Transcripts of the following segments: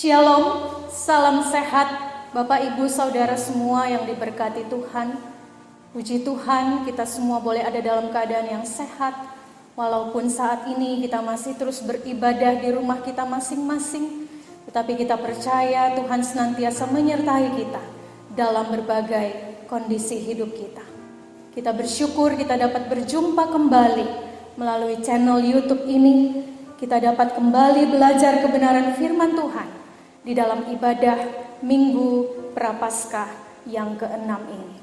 Shalom, salam sehat Bapak Ibu Saudara semua yang diberkati Tuhan. Puji Tuhan, kita semua boleh ada dalam keadaan yang sehat. Walaupun saat ini kita masih terus beribadah di rumah kita masing-masing, tetapi kita percaya Tuhan senantiasa menyertai kita dalam berbagai kondisi hidup kita. Kita bersyukur kita dapat berjumpa kembali melalui channel YouTube ini. Kita dapat kembali belajar kebenaran firman Tuhan di dalam ibadah Minggu Prapaskah yang ke-6 ini.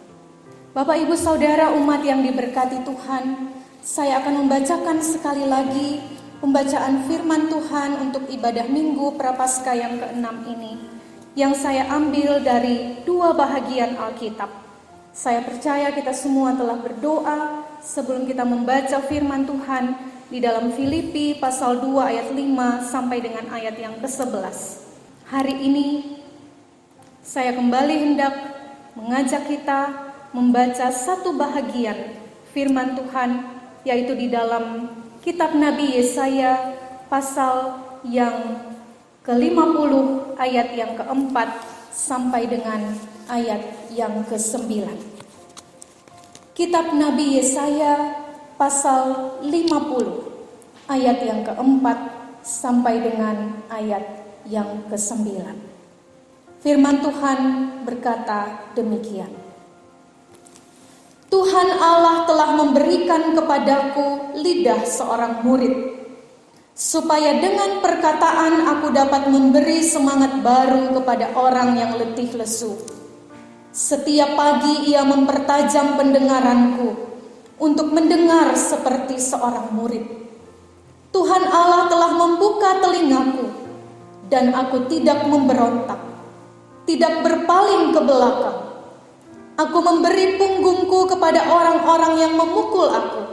Bapak Ibu Saudara umat yang diberkati Tuhan, saya akan membacakan sekali lagi pembacaan firman Tuhan untuk ibadah Minggu Prapaskah yang ke-6 ini, yang saya ambil dari dua bahagian Alkitab. Saya percaya kita semua telah berdoa sebelum kita membaca firman Tuhan di dalam Filipi pasal 2 ayat 5 sampai dengan ayat yang ke-11. Hari ini saya kembali hendak mengajak kita membaca satu bahagian firman Tuhan, yaitu di dalam kitab Nabi Yesaya pasal yang ke-50 ayat yang ke-4 sampai dengan ayat yang ke-9. Kitab Nabi Yesaya pasal 50 ayat yang ke-4 sampai dengan ayat yang ke-9. Firman Tuhan berkata demikian. Tuhan Allah telah memberikan kepadaku lidah seorang murid, supaya dengan perkataan aku dapat memberi semangat baru kepada orang yang letih lesu. Setiap pagi ia mempertajam pendengaranku untuk mendengar seperti seorang murid. Tuhan Allah telah membuka telingaku, dan aku tidak memberontak, tidak berpaling ke belakang. Aku memberi punggungku kepada orang-orang yang memukul aku,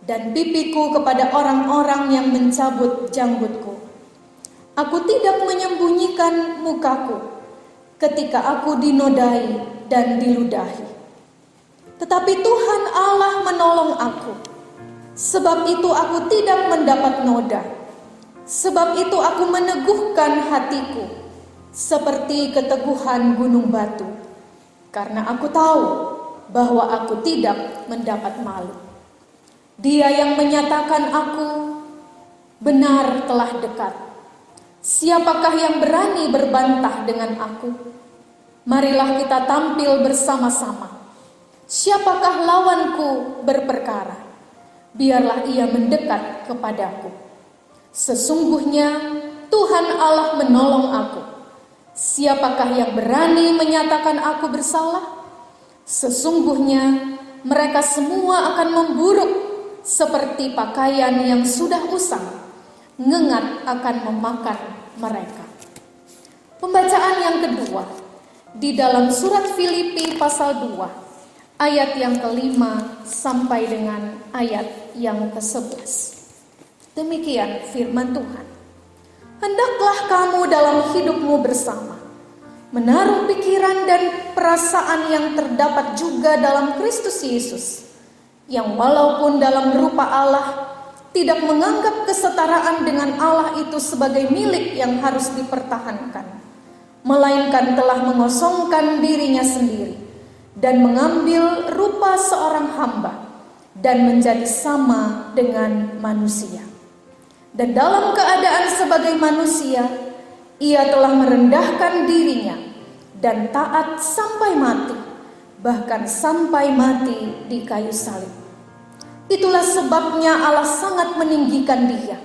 dan pipiku kepada orang-orang yang mencabut janggutku. Aku tidak menyembunyikan mukaku ketika aku dinodai dan diludahi. Tetapi Tuhan Allah menolong aku, sebab itu aku tidak mendapat noda. Sebab itu aku meneguhkan hatiku seperti keteguhan gunung batu, karena aku tahu bahwa aku tidak mendapat malu. Dia yang menyatakan aku benar telah dekat. Siapakah yang berani berbantah dengan aku? Marilah kita tampil bersama-sama. Siapakah lawanku berperkara? Biarlah ia mendekat kepadaku. Sesungguhnya Tuhan Allah menolong aku. Siapakah yang berani menyatakan aku bersalah? Sesungguhnya mereka semua akan memburuk seperti pakaian yang sudah usang, ngengat akan memakan mereka. Pembacaan yang kedua di dalam surat Filipi pasal 2 ayat yang ke-5 sampai dengan ayat yang ke-11. Demikian firman Tuhan. Hendaklah kamu dalam hidupmu bersama menaruh pikiran dan perasaan yang terdapat juga dalam Kristus Yesus, yang walaupun dalam rupa Allah tidak menganggap kesetaraan dengan Allah itu sebagai milik yang harus dipertahankan, melainkan telah mengosongkan dirinya sendiri dan mengambil rupa seorang hamba dan menjadi sama dengan manusia. Dan dalam keadaan sebagai manusia, ia telah merendahkan dirinya dan taat sampai mati, bahkan sampai mati di kayu salib. Itulah sebabnya Allah sangat meninggikan dia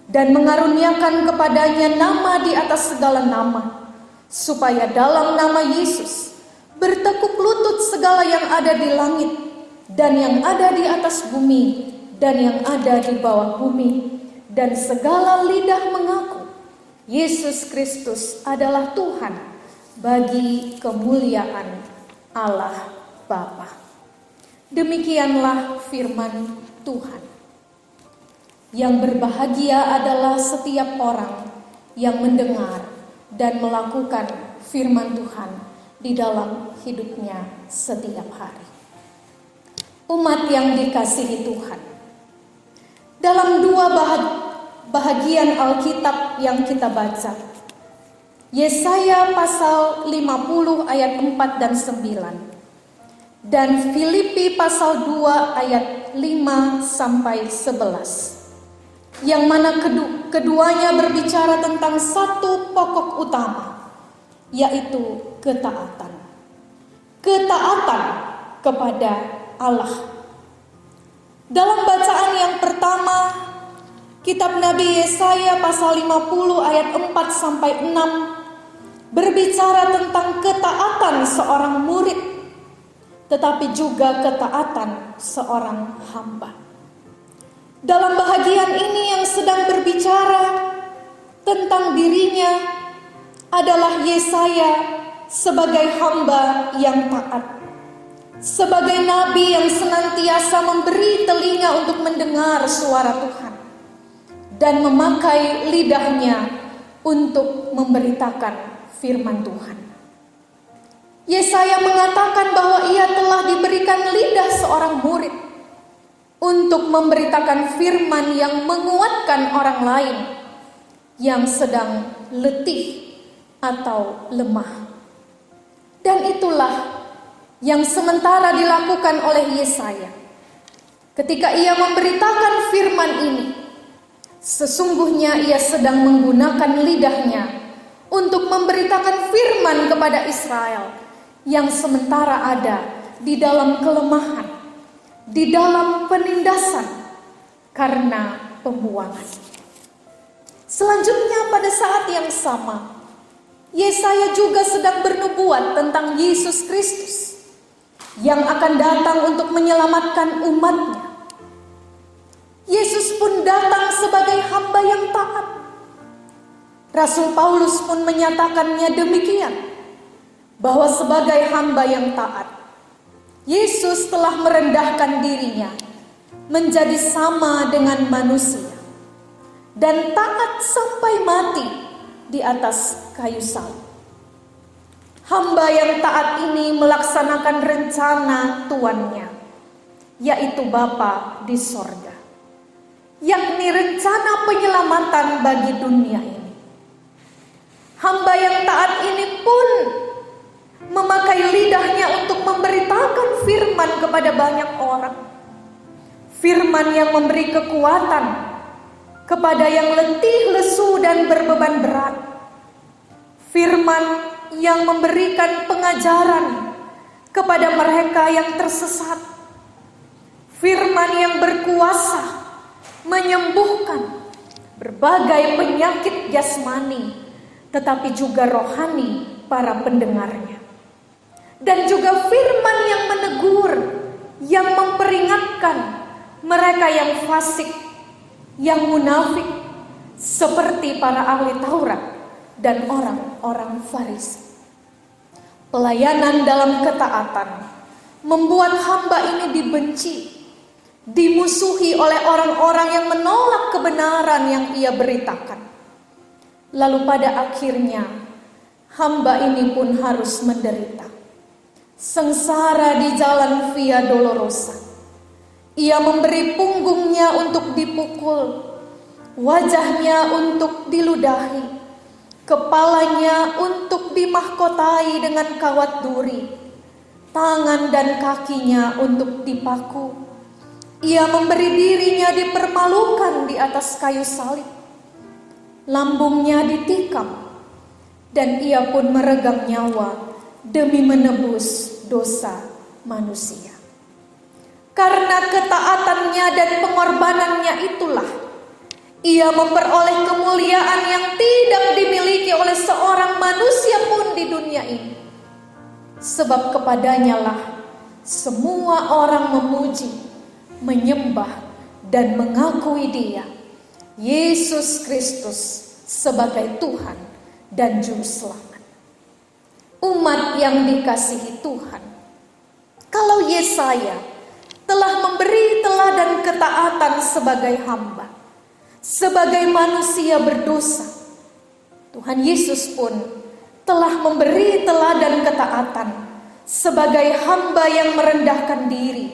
dan mengaruniakan kepadanya nama di atas segala nama, supaya dalam nama Yesus bertekuk lutut segala yang ada di langit dan yang ada di atas bumi dan yang ada di bawah bumi, dan segala lidah mengaku Yesus Kristus adalah Tuhan, bagi kemuliaan Allah Bapa. Demikianlah firman Tuhan. Yang berbahagia adalah setiap orang yang mendengar dan melakukan firman Tuhan di dalam hidupnya setiap hari. Umat yang dikasihi Tuhan, dalam dua bahagian Alkitab yang kita baca, Yesaya pasal 50 ayat 4 dan 9. Dan Filipi pasal 2 ayat 5 sampai 11. Yang mana keduanya berbicara tentang satu pokok utama, yaitu ketaatan. Ketaatan kepada Allah. Dalam bacaan yang pertama, kitab Nabi Yesaya pasal 50 ayat 4 sampai 6 berbicara tentang ketaatan seorang murid, tetapi juga ketaatan seorang hamba. Dalam bahagian ini yang sedang berbicara tentang dirinya adalah Yesaya sebagai hamba yang taat, sebagai nabi yang senantiasa memberi telinga untuk mendengar suara Tuhan dan memakai lidahnya untuk memberitakan firman Tuhan. Yesaya mengatakan bahwa ia telah diberikan lidah seorang murid untuk memberitakan firman yang menguatkan orang lain yang sedang letih atau lemah. Dan itulah yang sementara dilakukan oleh Yesaya. Ketika ia memberitakan firman ini, sesungguhnya ia sedang menggunakan lidahnya untuk memberitakan firman kepada Israel yang sementara ada di dalam kelemahan, di dalam penindasan karena pembuangan. Selanjutnya pada saat yang sama, Yesaya juga sedang bernubuat tentang Yesus Kristus yang akan datang untuk menyelamatkan umatnya. Yesus pun datang sebagai hamba yang taat. Rasul Paulus pun menyatakannya demikian, bahwa sebagai hamba yang taat, Yesus telah merendahkan dirinya menjadi sama dengan manusia dan taat sampai mati di atas kayu salib. Hamba yang taat ini melaksanakan rencana tuannya, yaitu Bapa di sorga, yakni rencana penyelamatan bagi dunia ini. Hamba yang taat ini pun memakai lidahnya untuk memberitakan firman kepada banyak orang. Firman yang memberi kekuatan kepada yang letih, lesu, dan berbeban berat. Firman yang memberikan pengajaran kepada mereka yang tersesat. Firman yang berkuasa menyembuhkan berbagai penyakit jasmani, tetapi juga rohani para pendengarnya. Dan juga firman yang menegur, yang memperingatkan mereka yang fasik, yang munafik, seperti para ahli Taurat dan orang-orang Farisi. Pelayanan dalam ketaatan membuat hamba ini dibenci, dimusuhi oleh orang-orang yang menolak kebenaran yang ia beritakan. Lalu pada akhirnya hamba ini pun harus menderita sengsara di jalan Via Dolorosa. Ia memberi punggungnya untuk dipukul, wajahnya untuk diludahi, kepalanya untuk dimahkotai dengan kawat duri, tangan dan kakinya untuk dipaku. Ia memberi dirinya dipermalukan di atas kayu salib, lambungnya ditikam, dan ia pun meregang nyawa demi menebus dosa manusia. Karena ketaatannya dan pengorbanannya itulah ia memperoleh kemuliaan yang tidak dimiliki oleh seorang manusia pun di dunia ini. Sebab kepadanya lah semua orang memuji, menyembah, dan mengakui Dia, Yesus Kristus, sebagai Tuhan dan Juru Selamat. Umat yang dikasihi Tuhan, kalau Yesaya telah memberi teladan ketaatan sebagai hamba, sebagai manusia berdosa, Tuhan Yesus pun telah memberi teladan ketaatan sebagai hamba yang merendahkan diri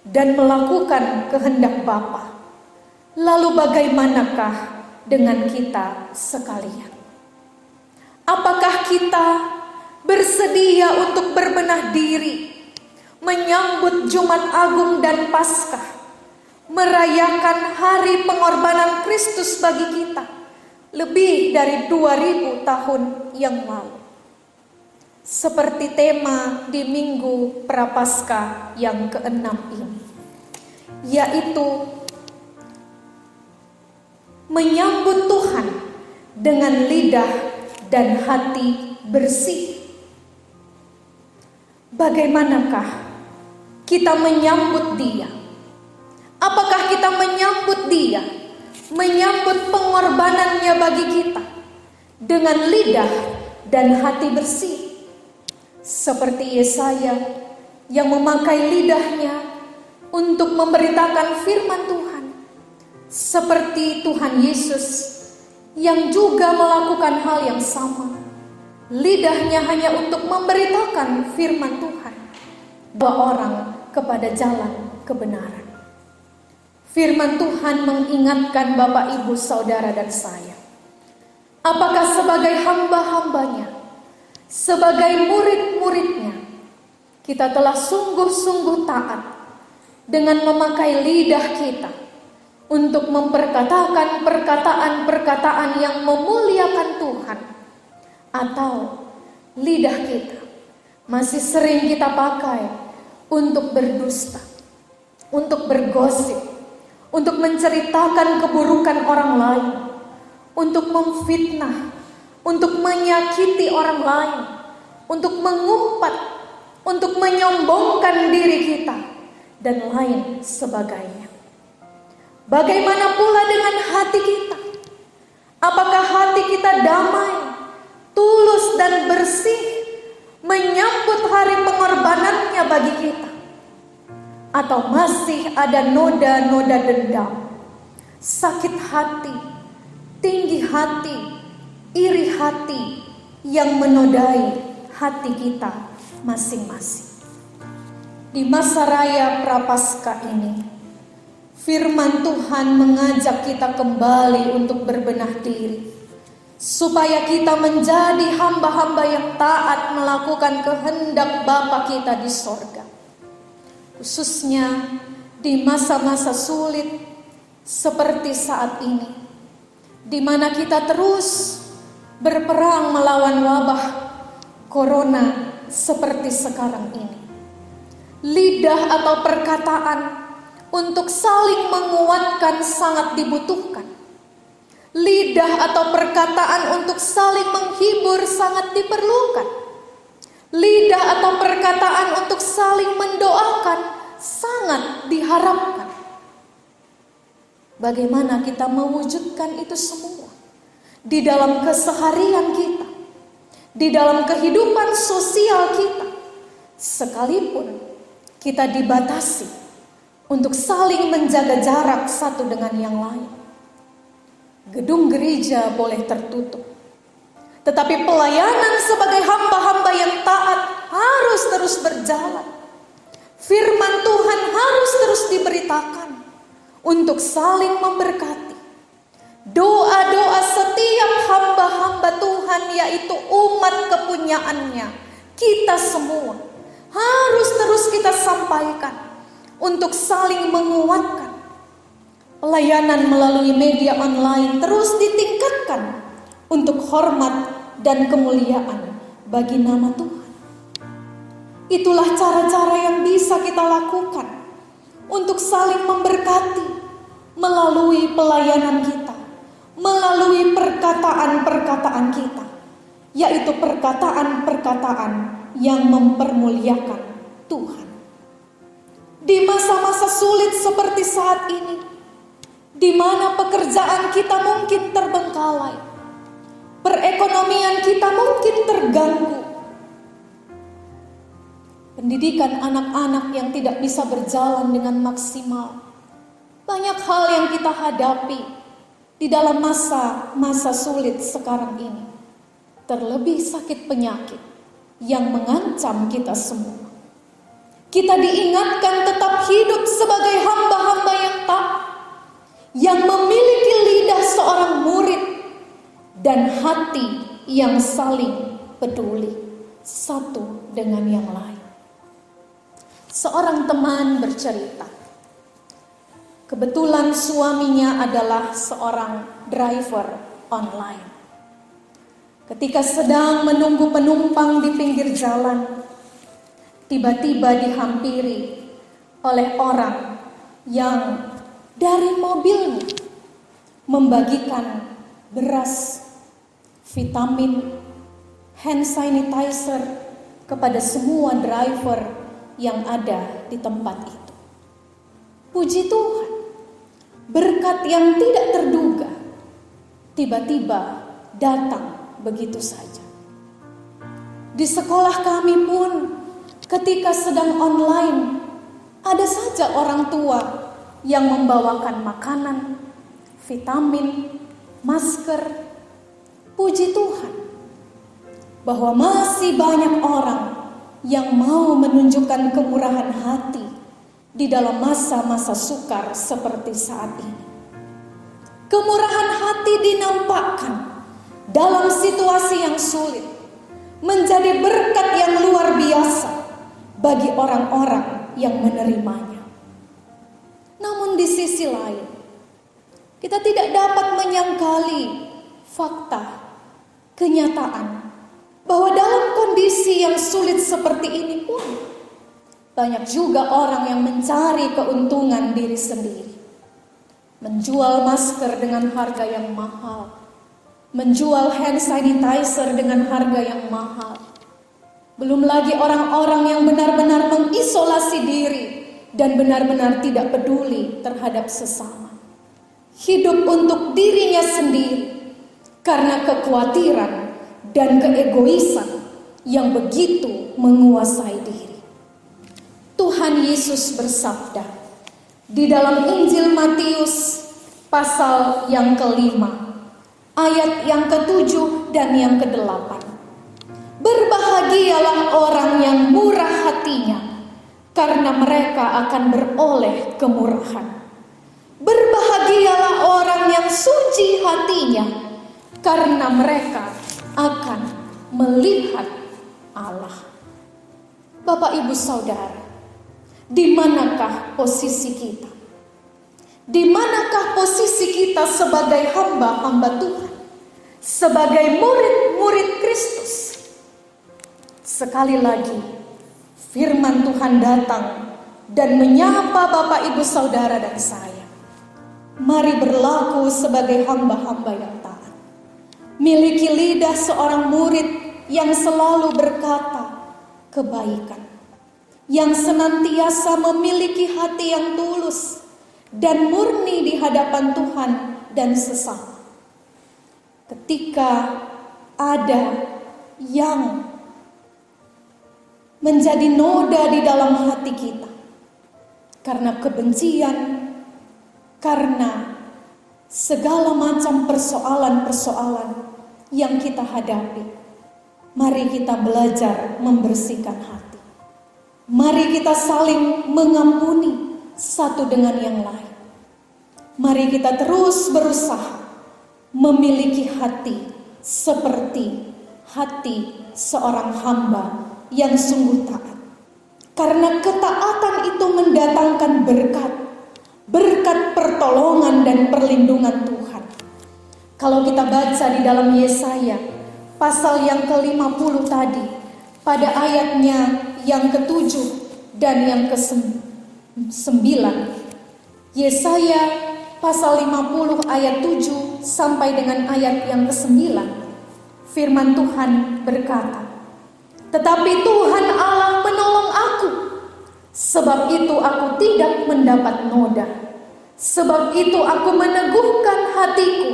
dan melakukan kehendak Bapa. Lalu bagaimanakah dengan kita sekalian? Apakah kita bersedia untuk berbenah diri, menyambut Jumat Agung dan Paskah, merayakan hari pengorbanan Kristus bagi kita lebih dari 2000 tahun yang lalu? Seperti tema di Minggu Prapaskah yang ke-6 ini, yaitu menyambut Tuhan dengan lidah dan hati bersih. Bagaimanakah kita menyambut Dia? Apakah kita menyambut Dia, menyambut pengorbanannya bagi kita dengan lidah dan hati bersih? Seperti Yesaya yang memakai lidahnya untuk memberitakan firman Tuhan, seperti Tuhan Yesus yang juga melakukan hal yang sama. Lidahnya hanya untuk memberitakan firman Tuhan, bawa orang kepada jalan kebenaran. Firman Tuhan mengingatkan Bapak, Ibu, Saudara, dan saya, apakah sebagai hamba-hambanya, sebagai murid-muridnya, kita telah sungguh-sungguh taat dengan memakai lidah kita untuk memperkatakan perkataan-perkataan yang memuliakan Tuhan, atau lidah kita masih sering kita pakai untuk berdusta, untuk bergosip, untuk menceritakan keburukan orang lain, untuk memfitnah, untuk menyakiti orang lain, untuk mengumpat, untuk menyombongkan diri kita, dan lain sebagainya. Bagaimana pula dengan hati kita? Apakah hati kita damai, tulus dan bersih, menyambut hari pengorbanannya bagi kita? Atau masih ada noda-noda dendam, sakit hati, tinggi hati, iri hati yang menodai hati kita masing-masing? Di masa raya Prapaskah ini, firman Tuhan mengajak kita kembali untuk berbenah diri, supaya kita menjadi hamba-hamba yang taat melakukan kehendak Bapa kita di sorga. Khususnya di masa-masa sulit seperti saat ini, di mana kita terus berperang melawan wabah corona seperti sekarang ini. Lidah atau perkataan untuk saling menguatkan sangat dibutuhkan. Lidah atau perkataan untuk saling menghibur sangat diperlukan. Lidah atau perkataan untuk saling mendoakan sangat diharapkan. Bagaimana kita mewujudkan itu semua di dalam keseharian kita, di dalam kehidupan sosial kita, sekalipun kita dibatasi untuk saling menjaga jarak satu dengan yang lain. Gedung gereja boleh tertutup, tetapi pelayanan sebagai hamba-hamba yang taat harus terus berjalan. Firman Tuhan harus terus diberitakan untuk saling memberkati. Doa-doa setiap hamba-hamba Tuhan, yaitu umat kepunyaannya, kita semua harus terus kita sampaikan untuk saling menguatkan. Pelayanan melalui media online terus ditingkatkan untuk hormat dan kemuliaan bagi nama Tuhan. Itulah cara-cara yang bisa kita lakukan untuk saling memberkati melalui pelayanan kita, melalui perkataan-perkataan kita, yaitu perkataan-perkataan yang mempermuliakan Tuhan. Di masa-masa sulit seperti saat ini, di mana pekerjaan kita mungkin terbengkalai, perekonomian kita mungkin terganggu, pendidikan anak-anak yang tidak bisa berjalan dengan maksimal, banyak hal yang kita hadapi di dalam masa-masa sulit sekarang ini. Terlebih sakit penyakit yang mengancam kita semua. Kita diingatkan tetap hidup sebagai hamba-hamba yang taat, yang memiliki lidah seorang murid dan hati yang saling peduli satu dengan yang lain. Seorang teman bercerita, kebetulan suaminya adalah seorang driver online. Ketika sedang menunggu penumpang di pinggir jalan, tiba-tiba dihampiri oleh orang yang dari mobilnya membagikan beras, vitamin, hand sanitizer kepada semua driver yang ada di tempat itu. Puji Tuhan, berkat yang tidak terduga tiba-tiba datang begitu saja. Di sekolah kami pun ketika sedang online, ada saja orang tua yang membawakan makanan, vitamin, masker. Puji Tuhan bahwa masih banyak orang yang mau menunjukkan kemurahan hati di dalam masa-masa sukar seperti saat ini. Kemurahan hati dinampakkan dalam situasi yang sulit, menjadi berkat yang luar biasa bagi orang-orang yang menerimanya. Namun di sisi lain, kita tidak dapat menyangkali fakta, kenyataan, bahwa dalam kondisi yang sulit seperti ini pun banyak juga orang yang mencari keuntungan diri sendiri. Menjual masker dengan harga yang mahal, menjual hand sanitizer dengan harga yang mahal. Belum lagi orang-orang yang benar-benar mengisolasi diri dan benar-benar tidak peduli terhadap sesama. Hidup untuk dirinya sendiri karena kekhawatiran dan keegoisan yang begitu menguasai diri. Tuhan Yesus bersabda di dalam Injil Matius pasal yang ke-5, ayat yang ke-7 dan yang ke-8. Berbahagialah orang yang murah hatinya, karena mereka akan beroleh kemurahan. Berbahagialah orang yang suci hatinya, karena mereka akan melihat Allah. Bapak, Ibu, Saudara, di manakah posisi kita? Di manakah posisi kita sebagai hamba-hamba Tuhan? Sebagai murid-murid Kristus? Sekali lagi, firman Tuhan datang dan menyapa Bapak, Ibu, Saudara, dan saya. Mari berlaku sebagai hamba-hamba yang taat. Miliki lidah seorang murid yang selalu berkata kebaikan, yang senantiasa memiliki hati yang tulus dan murni di hadapan Tuhan dan sesama. Ketika ada yang menjadi noda di dalam hati kita karena kebencian, karena segala macam persoalan-persoalan yang kita hadapi, mari kita belajar membersihkan hati. Mari kita saling mengampuni satu dengan yang lain. Mari kita terus berusaha memiliki hati seperti hati seorang hamba yang sungguh taat. Karena ketaatan itu mendatangkan berkat, berkat pertolongan dan perlindungan Tuhan. Kalau kita baca di dalam Yesaya pasal yang ke-50 tadi, pada ayatnya yang ke-7 dan yang ke-9, Yesaya pasal 50 ayat 7 sampai dengan ayat yang ke-9, firman Tuhan berkata, "Tetapi Tuhan Allah menolong aku, sebab itu aku tidak mendapat noda. Sebab itu aku meneguhkan hatiku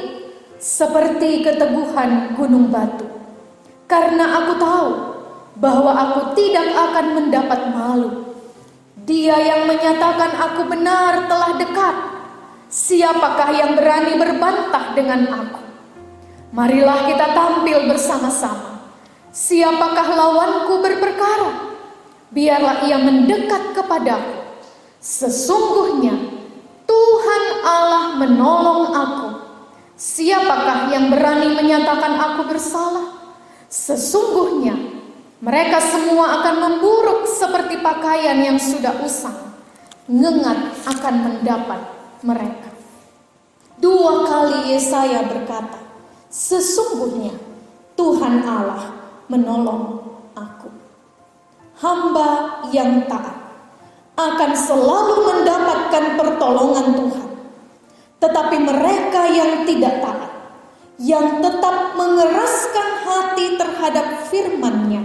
seperti keteguhan gunung batu. Karena aku tahu bahwa aku tidak akan mendapat malu. Dia yang menyatakan aku benar telah dekat. Siapakah yang berani berbantah dengan aku? Marilah kita tampil bersama-sama. Siapakah lawanku berperkara? Biarlah ia mendekat kepadaku. Sesungguhnya Tuhan Allah menolong aku. Siapakah yang berani menyatakan aku bersalah? Sesungguhnya mereka semua akan memburuk seperti pakaian yang sudah usang, ngengat akan mendapat mereka. 2 kali Yesaya berkata, sesungguhnya Tuhan Allah menolong aku. Hamba yang taat akan selalu mendapatkan pertolongan Tuhan. Tetapi mereka yang tidak taat, yang tetap mengeraskan hati terhadap firman-Nya,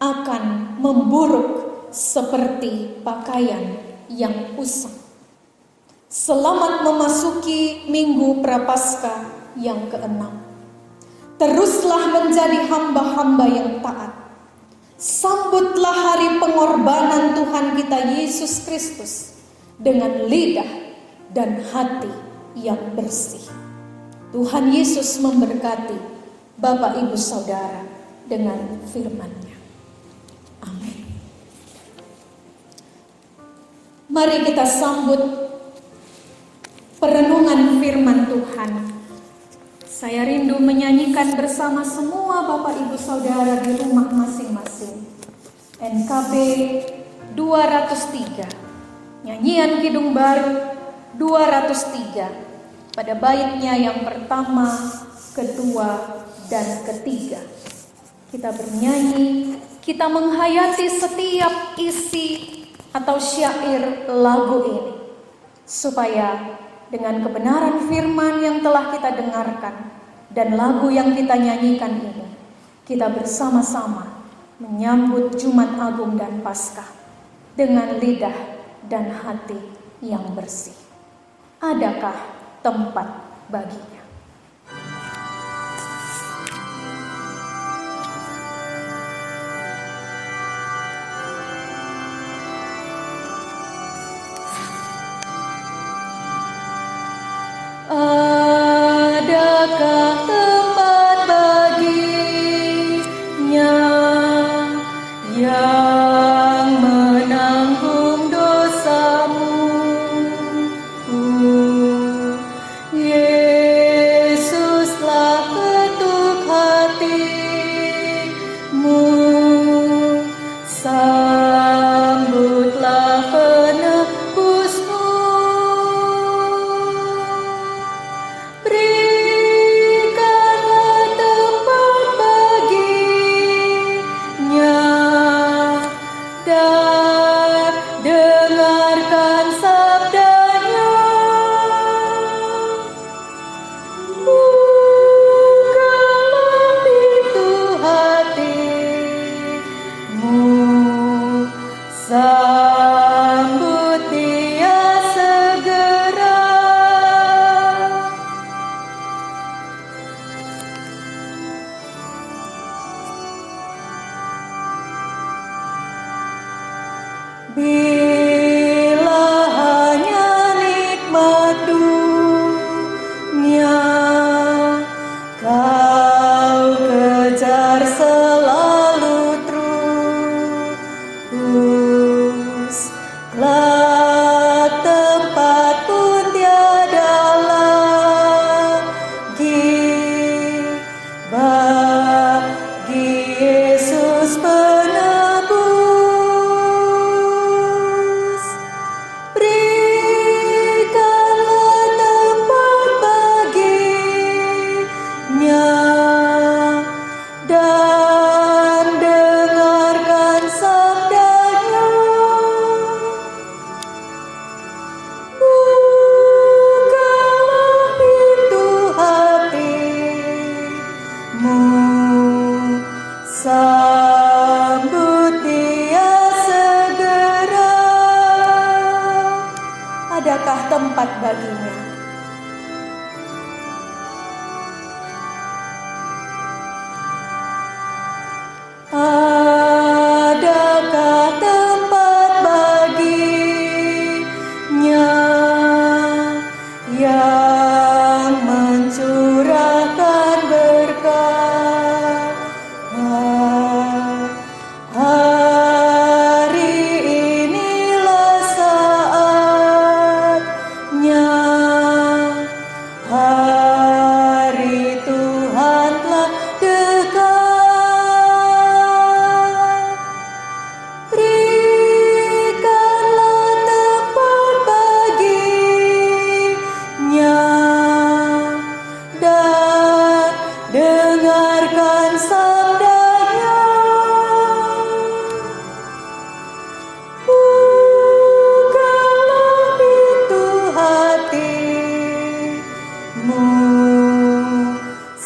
akan memburuk seperti pakaian yang usang. Selamat memasuki Minggu Prapaskah yang ke-6. Teruslah menjadi hamba-hamba yang taat. Sambutlah hari pengorbanan Tuhan kita Yesus Kristus dengan lidah dan hati yang bersih. Tuhan Yesus memberkati Bapak Ibu Saudara dengan firman-Nya. Amin. Mari kita sambut perenungan firman Tuhan. Saya rindu menyanyikan bersama semua Bapak Ibu Saudara di rumah masing-masing. NKB 203, nyanyian Kidung Baru 203, pada baitnya yang pertama, kedua, dan ketiga. Kita bernyanyi, kita menghayati setiap isi atau syair lagu ini, supaya dengan kebenaran firman yang telah kita dengarkan dan lagu yang kita nyanyikan ini, kita bersama-sama menyambut Jumat Agung dan Paskah dengan lidah dan hati yang bersih. Adakah tempat baginya? Adakah tempat baginya yang menanggung dosamu? Yesuslah ketuk hatimu, sambutlah penebusmu. Berikan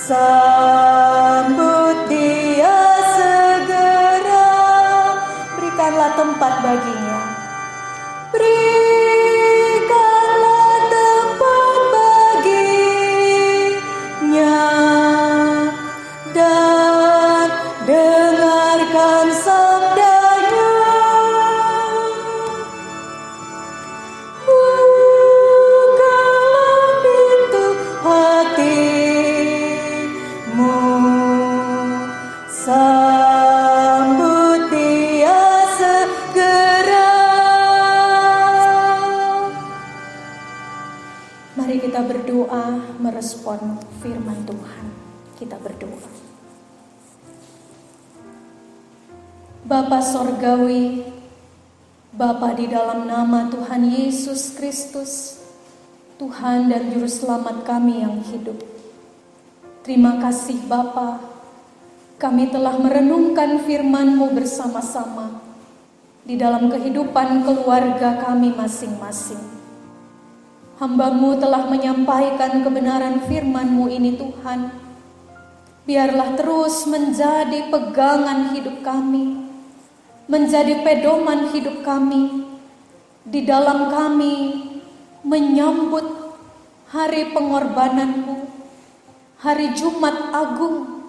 Sambut Dia segera, berikanlah tempat baginya. Berikanlah tempat baginya dan dengarkan sabdanya. Bukalah pintu hatimu, sambut Dia segera. Mari kita berdoa merespon firman Tuhan. Kita berdoa. Bapa Sorgawi, Bapa di dalam nama Tuhan Yesus Kristus, Tuhan dan Juru Selamat kami yang hidup. Terima kasih Bapa, kami telah merenungkan firman-Mu bersama-sama di dalam kehidupan keluarga kami masing-masing. Hamba-Mu telah menyampaikan kebenaran firman-Mu ini Tuhan. Biarlah terus menjadi pegangan hidup kami, menjadi pedoman hidup kami, di dalam kami menyambut hari pengorbanan-Mu, hari Jumat Agung,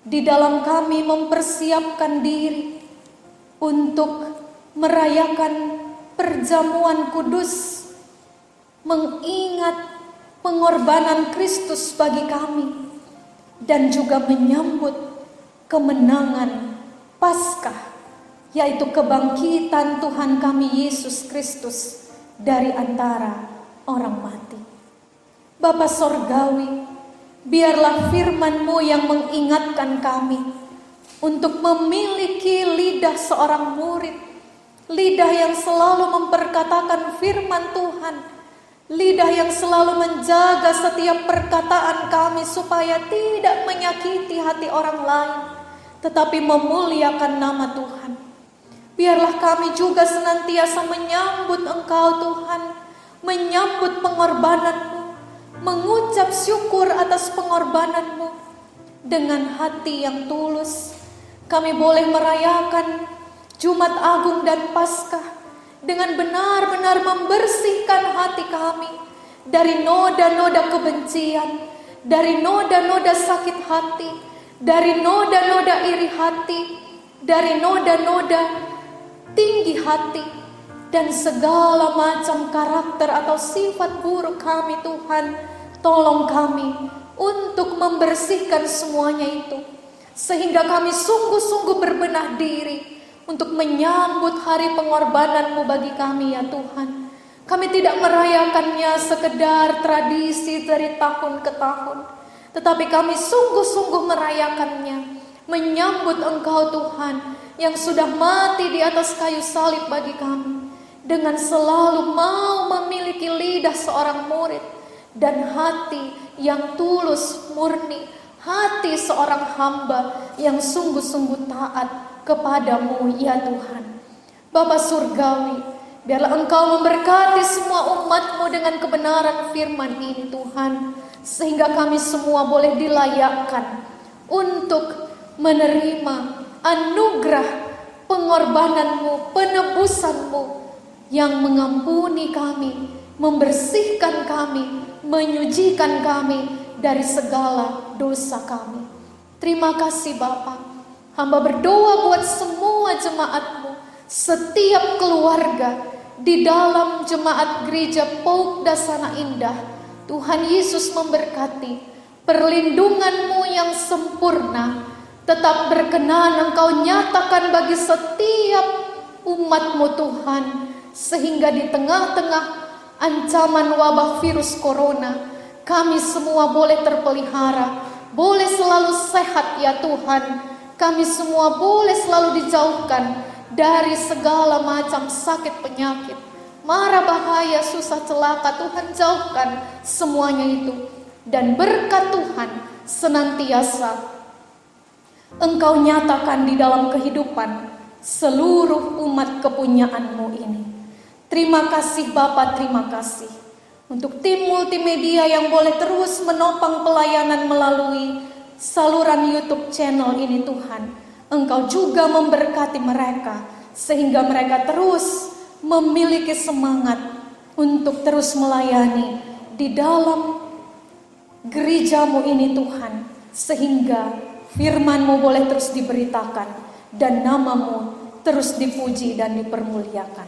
di dalam kami mempersiapkan diri untuk merayakan perjamuan kudus, mengingat pengorbanan Kristus bagi kami, dan juga menyambut kemenangan Paskah, yaitu kebangkitan Tuhan kami Yesus Kristus dari antara orang mati. Bapa Sorgawi, biarlah firman-Mu yang mengingatkan kami untuk memiliki lidah seorang murid, lidah yang selalu memperkatakan firman Tuhan, lidah yang selalu menjaga setiap perkataan kami supaya tidak menyakiti hati orang lain, tetapi memuliakan nama Tuhan. Biarlah kami juga senantiasa menyambut Engkau Tuhan, menyambut pengorbanan-Mu, mengucap syukur atas pengorbanan-Mu dengan hati yang tulus. Kami boleh merayakan Jumat Agung dan Paskah dengan benar-benar membersihkan hati kami dari noda-noda kebencian, dari noda-noda sakit hati, dari noda-noda iri hati, dari noda-noda tinggi hati, dan segala macam karakter atau sifat buruk kami Tuhan. Tolong kami untuk membersihkan semuanya itu, sehingga kami sungguh-sungguh berbenah diri untuk menyambut hari pengorbanan-Mu bagi kami ya Tuhan. Kami tidak merayakannya sekedar tradisi dari tahun ke tahun, tetapi kami sungguh-sungguh merayakannya, menyambut Engkau Tuhan yang sudah mati di atas kayu salib bagi kami, dengan selalu mau memiliki lidah seorang murid dan hati yang tulus murni, hati seorang hamba yang sungguh-sungguh taat kepadamu ya Tuhan. Bapa Surgawi, biarlah Engkau memberkati semua umat-Mu dengan kebenaran firman ini Tuhan, sehingga kami semua boleh dilayakkan untuk menerima anugerah pengorbanan-Mu, penebusan-Mu yang mengampuni kami, membersihkan kami, menyucikan kami dari segala dosa kami. Terima kasih Bapa. Hamba berdoa buat semua jemaat-Mu, setiap keluarga di dalam jemaat gereja Pauk Dasana Indah. Tuhan Yesus memberkati, perlindungan-Mu yang sempurna tetap berkenan Engkau nyatakan bagi setiap umat-Mu Tuhan, sehingga di tengah-tengah ancaman wabah virus corona, kami semua boleh terpelihara, boleh selalu sehat ya Tuhan. Kami semua boleh selalu dijauhkan dari segala macam sakit penyakit, mara bahaya, susah celaka. Tuhan jauhkan semuanya itu, dan berkat Tuhan senantiasa Engkau nyatakan di dalam kehidupan seluruh umat kepunyaan-Mu ini. Terima kasih Bapa, terima kasih. Untuk tim multimedia yang boleh terus menopang pelayanan melalui saluran YouTube channel ini Tuhan, Engkau juga memberkati mereka sehingga mereka terus memiliki semangat untuk terus melayani di dalam gereja-Mu ini Tuhan, sehingga firman-Mu boleh terus diberitakan dan nama-Mu terus dipuji dan dipermuliakan.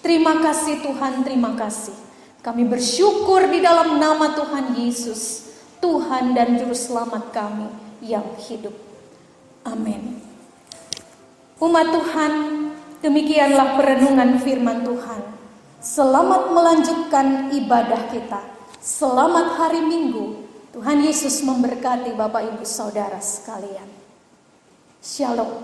Terima kasih Tuhan, terima kasih. Kami bersyukur di dalam nama Tuhan Yesus, Tuhan dan Juru Selamat kami yang hidup. Amin. Umat Tuhan, demikianlah perenungan firman Tuhan. Selamat melanjutkan ibadah kita. Selamat hari Minggu. Tuhan Yesus memberkati Bapak Ibu Saudara sekalian. Shalom.